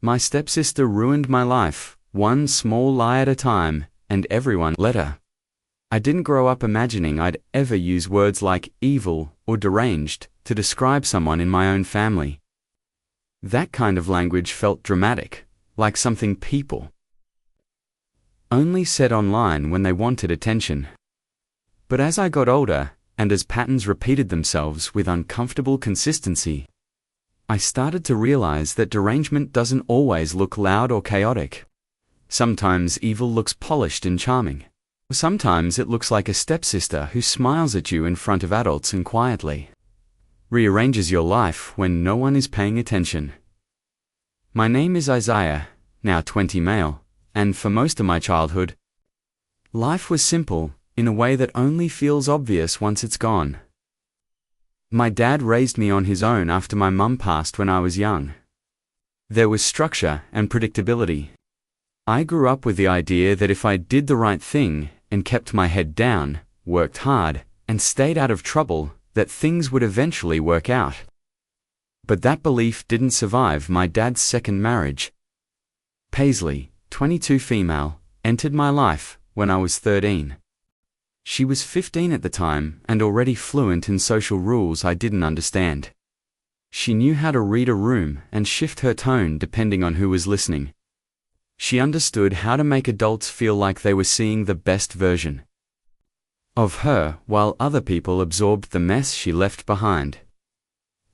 My stepsister ruined my life, one small lie at a time, and everyone let her. I didn't grow up imagining I'd ever use words like evil or deranged to describe someone in my own family. That kind of language felt dramatic, like something people only said online when they wanted attention. But as I got older, and as patterns repeated themselves with uncomfortable consistency, I started to realize that derangement doesn't always look loud or chaotic. Sometimes evil looks polished and charming. Sometimes it looks like a stepsister who smiles at you in front of adults and quietly rearranges your life when no one is paying attention. My name is Isaiah, now 20 male, and for most of my childhood, life was simple in a way that only feels obvious once it's gone. My dad raised me on his own after my mum passed when I was young. There was structure and predictability. I grew up with the idea that if I did the right thing and kept my head down, worked hard, and stayed out of trouble, that things would eventually work out. But that belief didn't survive my dad's second marriage. Paisley, 22 female, entered my life when I was 13. She was 15 at the time and already fluent in social rules I didn't understand. She knew how to read a room and shift her tone depending on who was listening. She understood how to make adults feel like they were seeing the best version of her while other people absorbed the mess she left behind.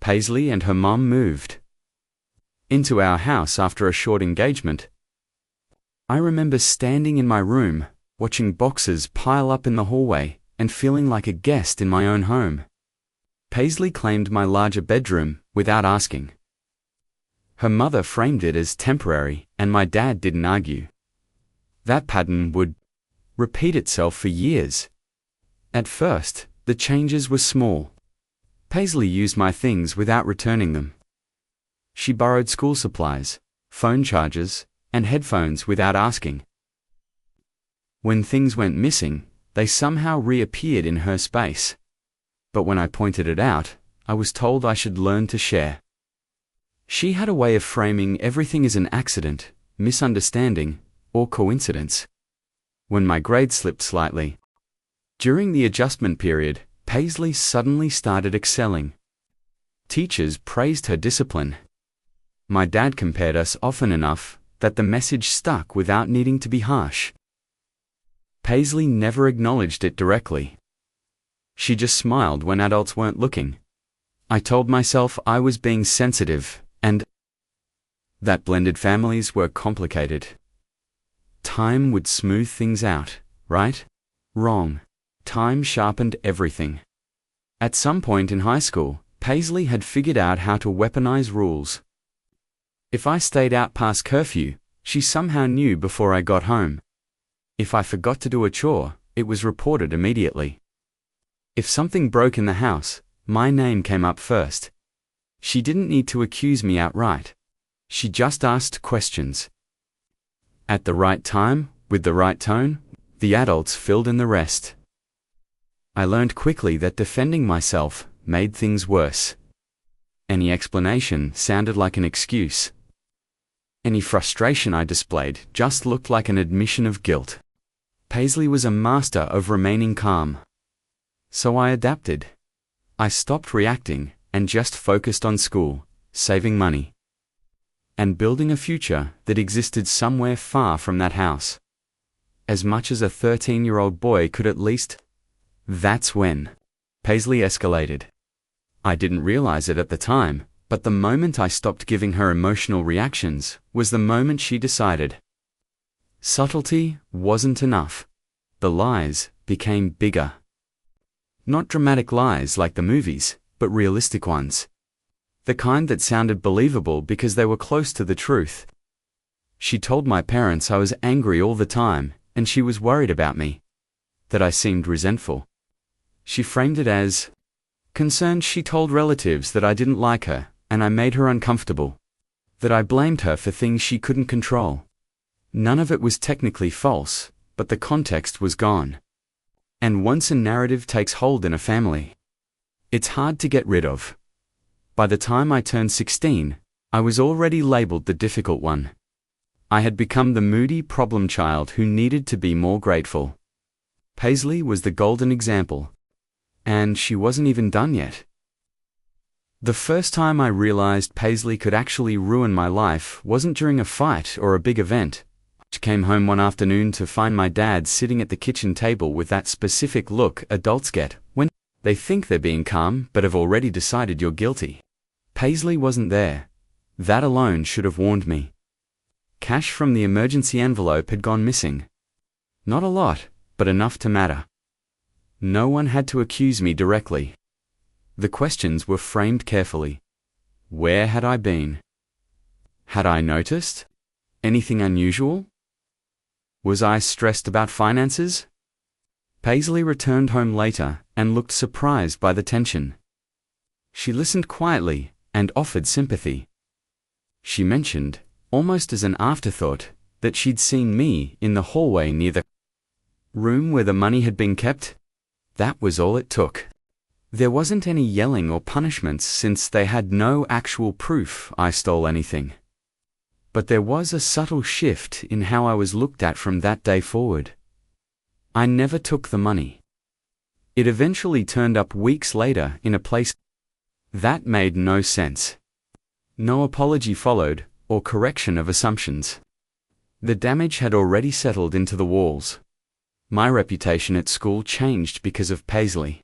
Paisley and her mom moved into our house after a short engagement. I remember standing in my room, watching boxes pile up in the hallway, and feeling like a guest in my own home. Paisley claimed my larger bedroom without asking. Her mother framed it as temporary, and my dad didn't argue. That pattern would repeat itself for years. At first, the changes were small. Paisley used my things without returning them. She borrowed school supplies, phone chargers, and headphones without asking. When things went missing, they somehow reappeared in her space. But when I pointed it out, I was told I should learn to share. She had a way of framing everything as an accident, misunderstanding, or coincidence. When my grades slipped slightly during the adjustment period, Paisley suddenly started excelling. Teachers praised her discipline. My dad compared us often enough that the message stuck without needing to be harsh. Paisley never acknowledged it directly. She just smiled when adults weren't looking. I told myself I was being sensitive, and that blended families were complicated. Time would smooth things out, right? Wrong. Time sharpened everything. At some point in high school, Paisley had figured out how to weaponize rules. If I stayed out past curfew, she somehow knew before I got home. If I forgot to do a chore, it was reported immediately. If something broke in the house, my name came up first. She didn't need to accuse me outright. She just asked questions. At the right time, with the right tone, the adults filled in the rest. I learned quickly that defending myself made things worse. Any explanation sounded like an excuse. Any frustration I displayed just looked like an admission of guilt. Paisley was a master of remaining calm. So I adapted. I stopped reacting and just focused on school, saving money, and building a future that existed somewhere far from that house. As much as a 13-year-old boy could at least. That's when Paisley escalated. I didn't realize it at the time, but the moment I stopped giving her emotional reactions was the moment she decided subtlety wasn't enough. The lies became bigger. Not dramatic lies like the movies, but realistic ones. The kind that sounded believable because they were close to the truth. She told my parents I was angry all the time, and she was worried about me. That I seemed resentful. She framed it as concerned. She told relatives that I didn't like her, and I made her uncomfortable. That I blamed her for things she couldn't control. None of it was technically false, but the context was gone. And once a narrative takes hold in a family, it's hard to get rid of. By the time I turned 16, I was already labeled the difficult one. I had become the moody problem child who needed to be more grateful. Paisley was the golden example. And she wasn't even done yet. The first time I realized Paisley could actually ruin my life wasn't during a fight or a big event. I came home one afternoon to find my dad sitting at the kitchen table with that specific look adults get when they think they're being calm but have already decided you're guilty. Paisley wasn't there. That alone should have warned me. Cash from the emergency envelope had gone missing. Not a lot, but enough to matter. No one had to accuse me directly. The questions were framed carefully. Where had I been? Had I noticed? Anything unusual? Was I stressed about finances? Paisley returned home later and looked surprised by the tension. She listened quietly and offered sympathy. She mentioned, almost as an afterthought, that she'd seen me in the hallway near the room where the money had been kept. That was all it took. There wasn't any yelling or punishments since they had no actual proof I stole anything. But there was a subtle shift in how I was looked at from that day forward. I never took the money. It eventually turned up weeks later in a place that made no sense. No apology followed, or correction of assumptions. The damage had already settled into the walls. My reputation at school changed because of Paisley.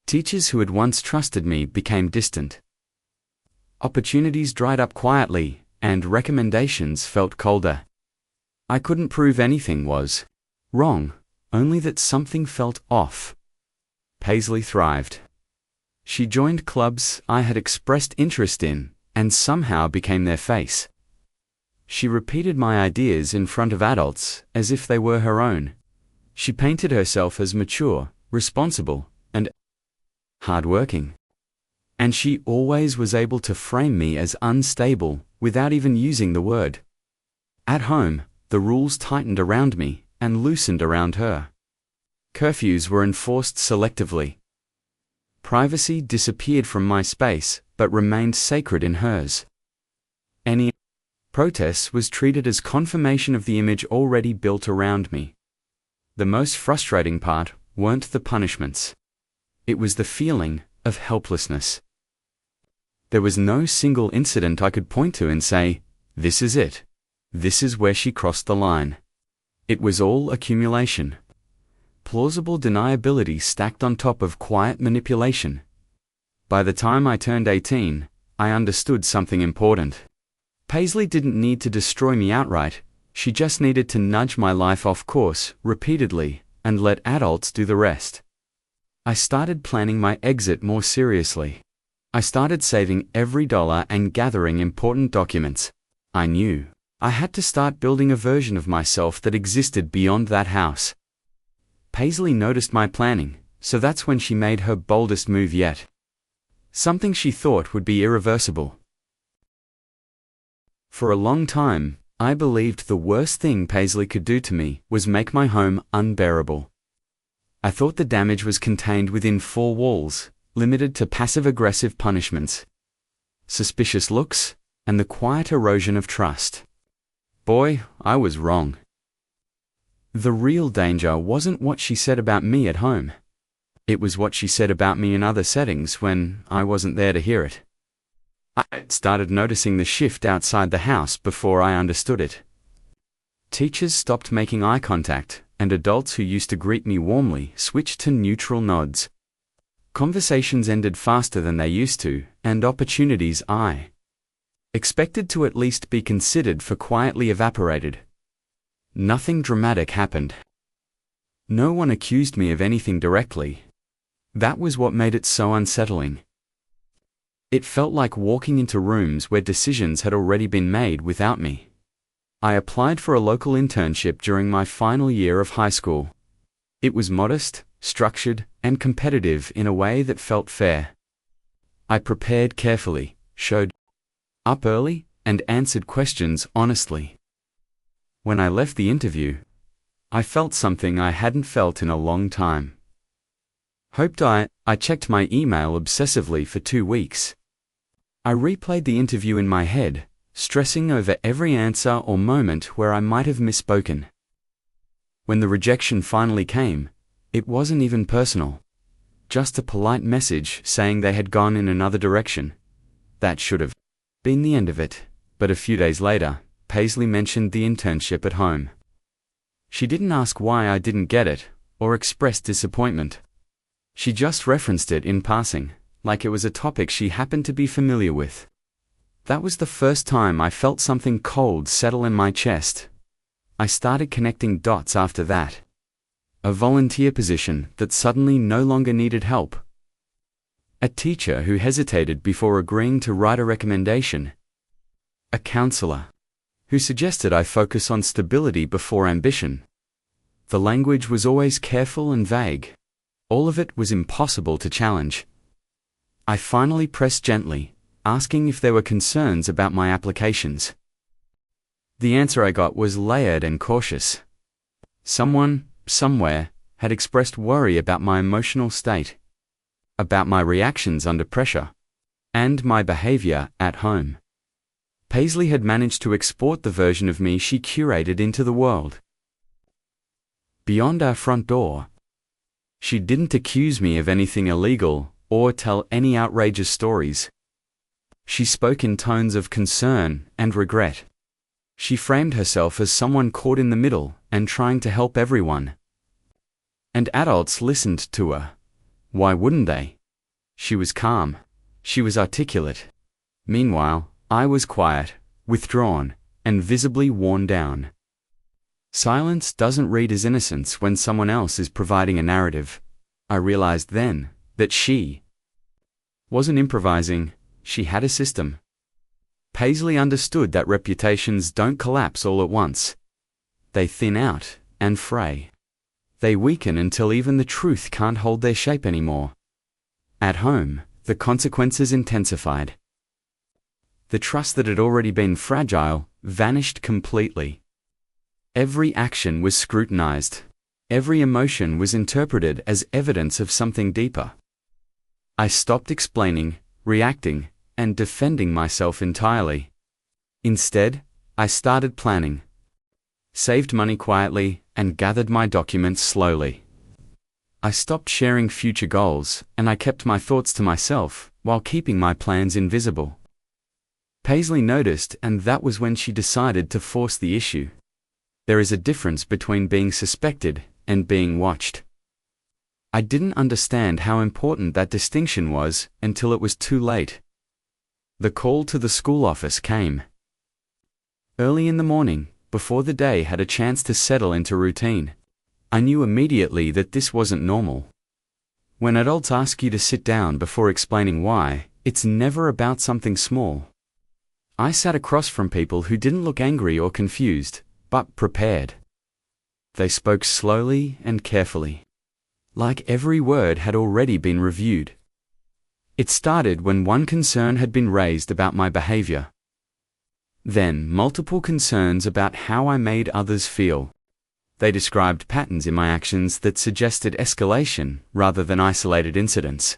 Teachers who had once trusted me became distant. Opportunities dried up quietly, and recommendations felt colder. I couldn't prove anything was wrong, only that something felt off. Paisley thrived. She joined clubs I had expressed interest in, and somehow became their face. She repeated my ideas in front of adults as if they were her own. She painted herself as mature, responsible, and hardworking. And she always was able to frame me as unstable without even using the word. At home, the rules tightened around me and loosened around her. Curfews were enforced selectively. Privacy disappeared from my space but remained sacred in hers. Any protest was treated as confirmation of the image already built around me. The most frustrating part weren't the punishments. It was the feeling of helplessness. There was no single incident I could point to and say, this is it. This is where she crossed the line. It was all accumulation. Plausible deniability stacked on top of quiet manipulation. By the time I turned 18, I understood something important. Paisley didn't need to destroy me outright. She just needed to nudge my life off course repeatedly and let adults do the rest. I started planning my exit more seriously. I started saving every dollar and gathering important documents. I knew I had to start building a version of myself that existed beyond that house. Paisley noticed my planning, so that's when she made her boldest move yet. Something she thought would be irreversible. For a long time, I believed the worst thing Paisley could do to me was make my home unbearable. I thought the damage was contained within four walls, limited to passive-aggressive punishments, suspicious looks, and the quiet erosion of trust. Boy, I was wrong. The real danger wasn't what she said about me at home. It was what she said about me in other settings when I wasn't there to hear it. I started noticing the shift outside the house before I understood it. Teachers stopped making eye contact, and adults who used to greet me warmly switched to neutral nods. Conversations ended faster than they used to, and opportunities I expected to at least be considered for quietly evaporated. Nothing dramatic happened. No one accused me of anything directly. That was what made it so unsettling. It felt like walking into rooms where decisions had already been made without me. I applied for a local internship during my final year of high school. It was modest, structured, and competitive in a way that felt fair. I prepared carefully, showed up early, and answered questions honestly. When I left the interview, I felt something I hadn't felt in a long time. I checked my email obsessively for 2 weeks. I replayed the interview in my head, stressing over every answer or moment where I might have misspoken. When the rejection finally came, it wasn't even personal. Just a polite message saying they had gone in another direction. That should have been the end of it, but a few days later, Paisley mentioned the internship at home. She didn't ask why I didn't get it, or express disappointment. She just referenced it in passing, like it was a topic she happened to be familiar with. That was the first time I felt something cold settle in my chest. I started connecting dots after that. A volunteer position that suddenly no longer needed help. A teacher who hesitated before agreeing to write a recommendation. A counselor who suggested I focus on stability before ambition. The language was always careful and vague. All of it was impossible to challenge. I finally pressed gently, asking if there were concerns about my applications. The answer I got was layered and cautious. Someone, somewhere, had expressed worry about my emotional state, about my reactions under pressure, and my behavior at home. Paisley had managed to export the version of me she curated into the world. Beyond our front door, she didn't accuse me of anything illegal or tell any outrageous stories. She spoke in tones of concern and regret. She framed herself as someone caught in the middle and trying to help everyone. And adults listened to her. Why wouldn't they? She was calm. She was articulate. Meanwhile, I was quiet, withdrawn, and visibly worn down. Silence doesn't read as innocence when someone else is providing a narrative. I realized then that she wasn't improvising, she had a system. Paisley understood that reputations don't collapse all at once. They thin out and fray. They weaken until even the truth can't hold their shape anymore. At home, the consequences intensified. The trust that had already been fragile vanished completely. Every action was scrutinized. Every emotion was interpreted as evidence of something deeper. I stopped explaining, reacting, and defending myself entirely. Instead, I started planning, saved money quietly, and gathered my documents slowly. I stopped sharing future goals, and I kept my thoughts to myself, while keeping my plans invisible. Paisley noticed, and that was when she decided to force the issue. There is a difference between being suspected and being watched. I didn't understand how important that distinction was until it was too late. The call to the school office came early in the morning, before the day had a chance to settle into routine. I knew immediately that this wasn't normal. When adults ask you to sit down before explaining why, it's never about something small. I sat across from people who didn't look angry or confused, but prepared. They spoke slowly and carefully, like every word had already been reviewed. It started when one concern had been raised about my behavior. Then multiple concerns about how I made others feel. They described patterns in my actions that suggested escalation rather than isolated incidents.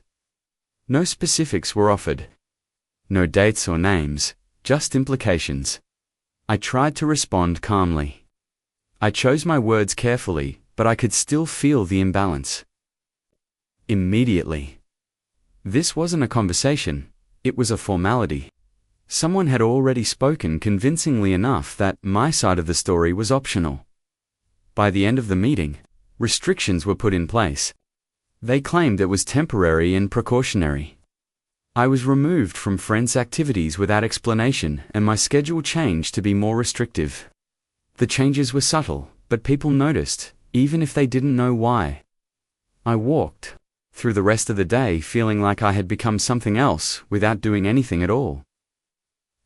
No specifics were offered. No dates or names, just implications. I tried to respond calmly. I chose my words carefully, but I could still feel the imbalance. Immediately. This wasn't a conversation, it was a formality. Someone had already spoken convincingly enough that my side of the story was optional. By the end of the meeting, restrictions were put in place. They claimed it was temporary and precautionary. I was removed from friends' activities without explanation, and my schedule changed to be more restrictive. The changes were subtle, but people noticed, even if they didn't know why. I walked through the rest of the day feeling like I had become something else without doing anything at all.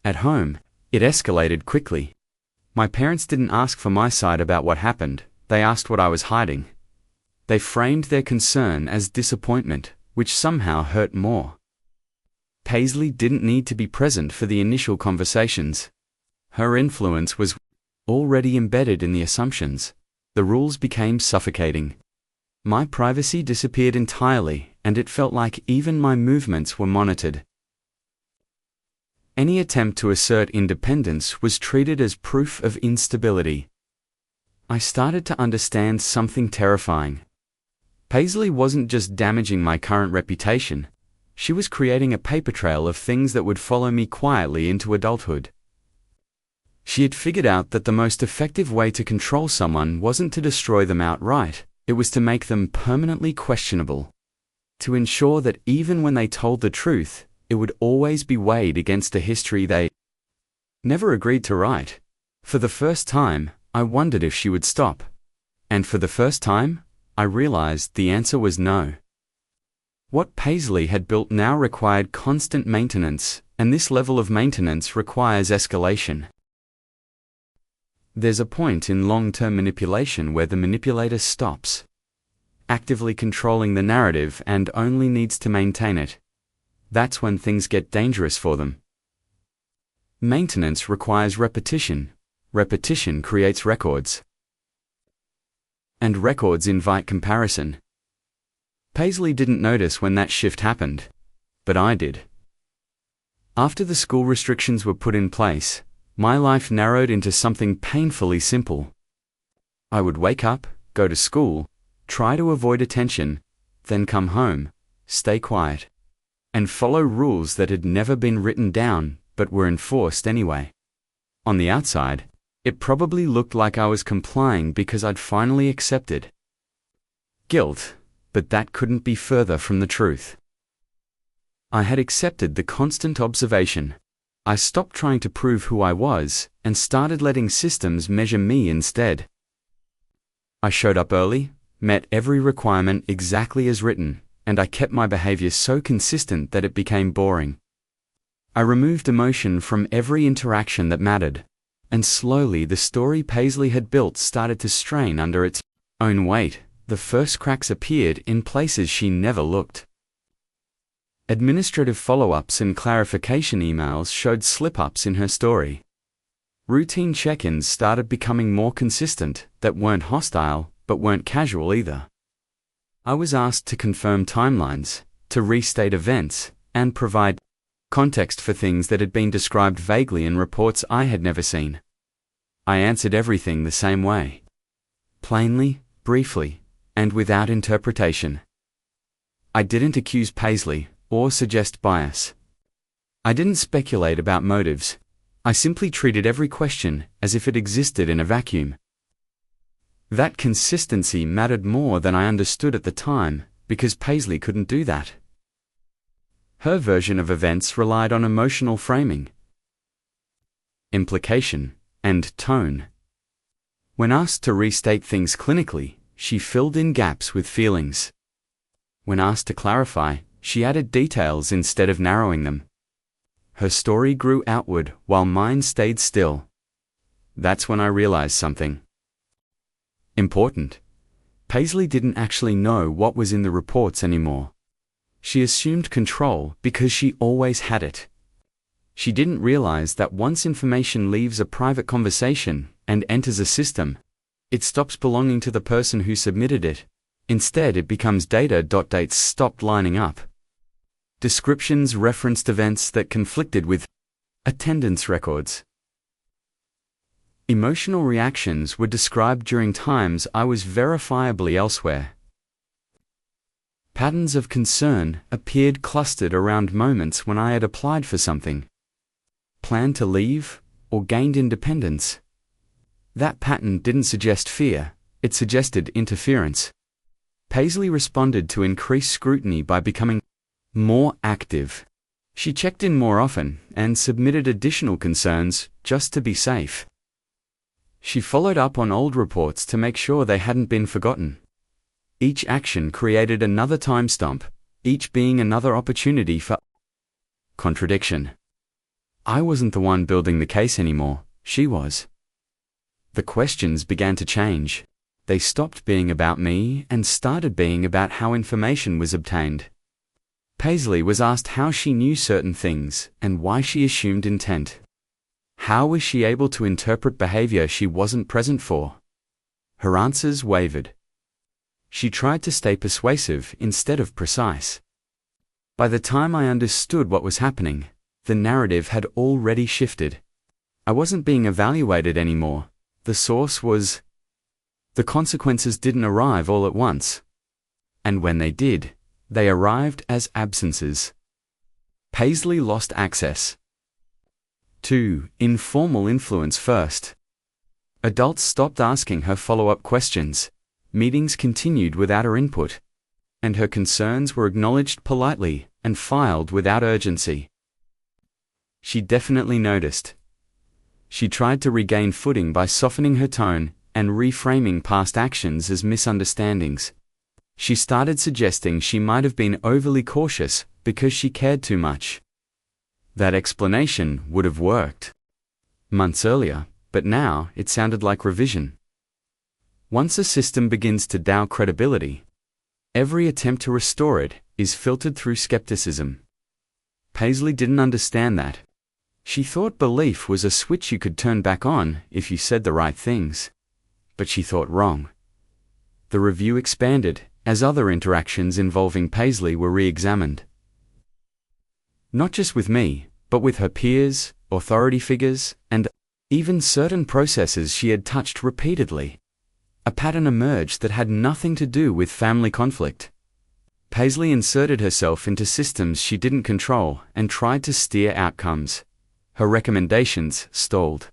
At home, it escalated quickly. My parents didn't ask for my side about what happened, they asked what I was hiding. They framed their concern as disappointment, which somehow hurt more. Paisley didn't need to be present for the initial conversations. Her influence was already embedded in the assumptions. The rules became suffocating. My privacy disappeared entirely, and it felt like even my movements were monitored. any attempt to assert independence was treated as proof of instability. I started to understand something terrifying. Paisley wasn't just damaging my current reputation, she was creating a paper trail of things that would follow me quietly into adulthood. She had figured out that the most effective way to control someone wasn't to destroy them outright, it was to make them permanently questionable. To ensure that even when they told the truth, it would always be weighed against a history they never agreed to write. For the first time, I wondered if she would stop. And for the first time, I realized the answer was no. What Paisley had built now required constant maintenance, and this level of maintenance requires escalation. There's a point in long-term manipulation where the manipulator stops actively controlling the narrative and only needs to maintain it. That's when things get dangerous for them. Maintenance requires repetition. Repetition creates records. And records invite comparison. Paisley didn't notice when that shift happened, but I did. After the school restrictions were put in place, my life narrowed into something painfully simple. I would wake up, go to school, try to avoid attention, then come home, stay quiet, and follow rules that had never been written down but were enforced anyway. On the outside, it probably looked like I was complying because I'd finally accepted guilt, but that couldn't be further from the truth. I had accepted the constant observation. I stopped trying to prove who I was and started letting systems measure me instead. I showed up early, met every requirement exactly as written, and I kept my behavior so consistent that it became boring. I removed emotion from every interaction that mattered, and slowly the story Paisley had built started to strain under its own weight. The first cracks appeared in places she never looked. Administrative follow-ups and clarification emails showed slip-ups in her story. Routine check-ins started becoming more consistent, that weren't hostile, but weren't casual either. I was asked to confirm timelines, to restate events, and provide context for things that had been described vaguely in reports I had never seen. I answered everything the same way. Plainly, briefly, and without interpretation. I didn't accuse Paisley or suggest bias. I didn't speculate about motives. I simply treated every question as if it existed in a vacuum. That consistency mattered more than I understood at the time, because Paisley couldn't do that. Her version of events relied on emotional framing, implication, and tone. When asked to restate things clinically, she filled in gaps with feelings. When asked to clarify, she added details instead of narrowing them. Her story grew outward while mine stayed still. That's when I realized something important. Paisley didn't actually know what was in the reports anymore. She assumed control because she always had it. She didn't realize that once information leaves a private conversation and enters a system, it stops belonging to the person who submitted it. Instead, it becomes data. Dates stopped lining up. Descriptions referenced events that conflicted with attendance records. Emotional reactions were described during times I was verifiably elsewhere. Patterns of concern appeared clustered around moments when I had applied for something, planned to leave, or gained independence. That pattern didn't suggest fear, it suggested interference. Paisley responded to increased scrutiny by becoming more active. She checked in more often and submitted additional concerns just to be safe. She followed up on old reports to make sure they hadn't been forgotten. Each action created another time stamp, each being another opportunity for contradiction. I wasn't the one building the case anymore, she was. The questions began to change. They stopped being about me and started being about how information was obtained. Paisley was asked how she knew certain things and why she assumed intent. How was she able to interpret behavior she wasn't present for? Her answers wavered. She tried to stay persuasive instead of precise. By the time I understood what was happening, The narrative had already shifted. I wasn't being evaluated anymore. The source was. The consequences didn't arrive all at once. And when they did, they arrived as absences. Paisley lost access. 2. Informal influence first. Adults stopped asking her follow-up questions. Meetings continued without her input. And her concerns were acknowledged politely and filed without urgency. She definitely noticed. She tried to regain footing by softening her tone and reframing past actions as misunderstandings. She started suggesting she might have been overly cautious because she cared too much. That explanation would have worked months earlier, but now it sounded like revision. Once a system begins to doubt credibility, every attempt to restore it is filtered through skepticism. Paisley didn't understand that. She thought belief was a switch you could turn back on if you said the right things. But she thought wrong. The review expanded as other interactions involving Paisley were re-examined. Not just with me, but with her peers, authority figures, and even certain processes she had touched repeatedly. A pattern emerged that had nothing to do with family conflict. Paisley inserted herself into systems she didn't control and tried to steer outcomes. Her recommendations stalled.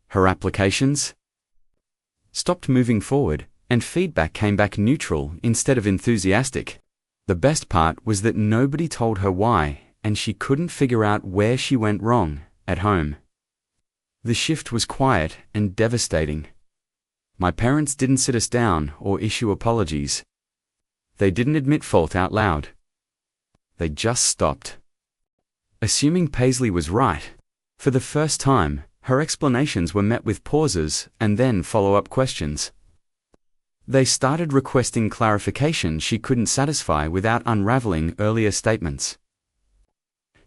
Her applications stopped moving forward, and feedback came back neutral instead of enthusiastic. The best part was that nobody told her why, and she couldn't figure out where she went wrong at home. The shift was quiet and devastating. My parents didn't sit us down or issue apologies. They didn't admit fault out loud. They just stopped. Assuming Paisley was right, for the first time, her explanations were met with pauses and then follow-up questions. They started requesting clarification she couldn't satisfy without unraveling earlier statements.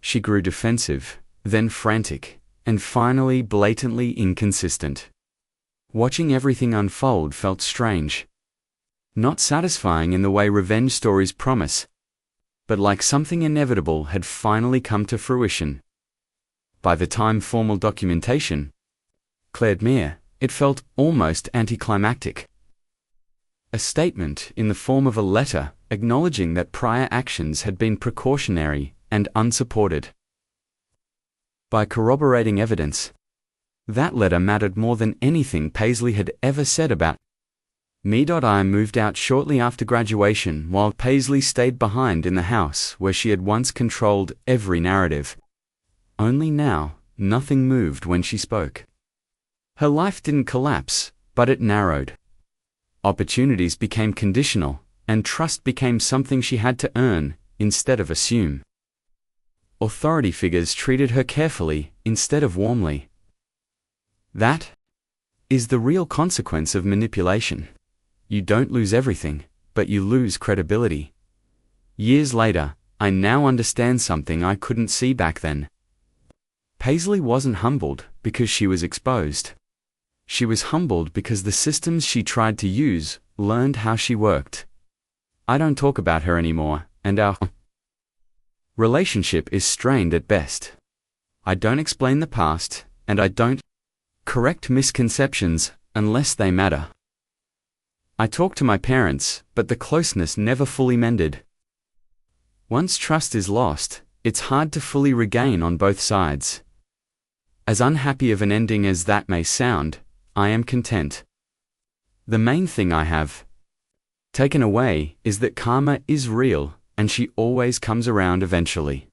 She grew defensive, then frantic, and finally blatantly inconsistent. Watching everything unfold felt strange. Not satisfying in the way revenge stories promise, but like something inevitable had finally come to fruition. By the time formal documentation cleared me, it felt almost anticlimactic. A statement in the form of a letter acknowledging that prior actions had been precautionary and unsupported by corroborating evidence. That letter mattered more than anything Paisley had ever said about me. I moved out shortly after graduation while Paisley stayed behind in the house where she had once controlled every narrative. Only now, nothing moved when she spoke. Her life didn't collapse, but it narrowed. Opportunities became conditional, and trust became something she had to earn instead of assume. Authority figures treated her carefully instead of warmly. That is the real consequence of manipulation. You don't lose everything, but you lose credibility. Years later, I now understand something I couldn't see back then. Paisley wasn't humbled because she was exposed. She was humbled because the systems she tried to use learned how she worked. I don't talk about her anymore, and our relationship is strained at best. I don't explain the past, and I don't correct misconceptions unless they matter. I talk to my parents, but the closeness never fully mended. Once trust is lost, it's hard to fully regain on both sides. As unhappy of an ending as that may sound, I am content. The main thing I have taken away is that karma is real, and she always comes around eventually.